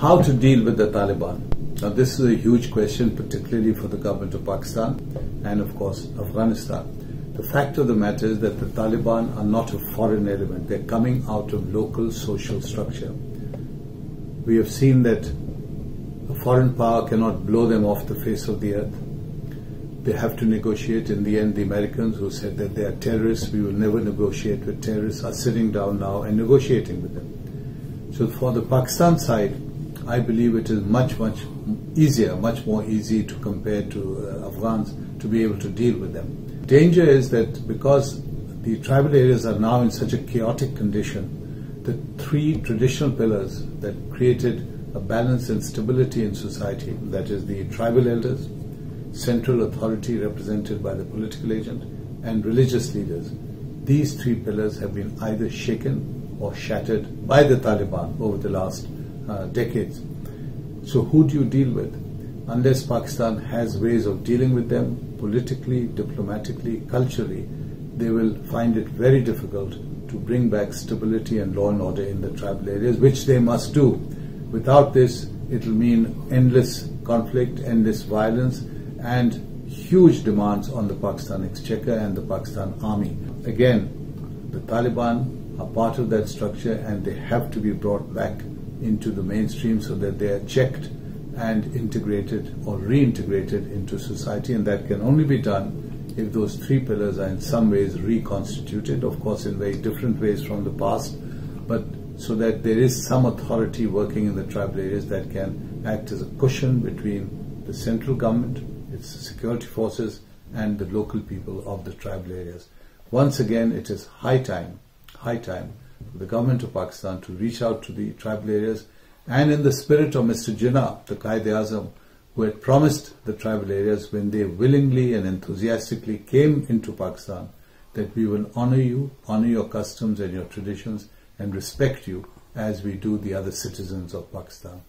How to deal with the Taliban? Now this is a huge question, particularly for the government of Pakistan and of course Afghanistan. The fact of the matter is that the Taliban are not a foreign element. They're coming out of local social structure. We have seen that a foreign power cannot blow them off the face of the earth. They have to negotiate. In the end, the Americans, who said that they are terrorists, we will never negotiate with terrorists, are sitting down now and negotiating with them. So for the Pakistan side, I believe it is much easier, much more easy to compare to Afghans to be able to deal with them. Danger is that because the tribal areas are now in such a chaotic condition, the three traditional pillars that created a balance and stability in society, that is the tribal elders, central authority represented by the political agent, and religious leaders, these three pillars have been either shaken or shattered by the Taliban over the last decades. So who do you deal with? Unless Pakistan has ways of dealing with them politically, diplomatically, culturally, they will find it very difficult to bring back stability and law and order in the tribal areas, which they must do. Without this, it will mean endless conflict, endless violence, and huge demands on the Pakistan exchequer and the Pakistan army. Again, the Taliban are part of that structure and they have to be brought back into the mainstream so that they are checked and integrated or reintegrated into society, and that can only be done if those three pillars are in some ways reconstituted, of course in very different ways from the past, but so that there is some authority working in the tribal areas that can act as a cushion between the central government, its security forces, and the local people of the tribal areas. Once again, it is high time for the government of Pakistan to reach out to the tribal areas, and in the spirit of Mr. Jinnah, the Quaid-e-Azam, who had promised the tribal areas when they willingly and enthusiastically came into Pakistan, that we will honor you, honor your customs and your traditions, and respect you as we do the other citizens of Pakistan.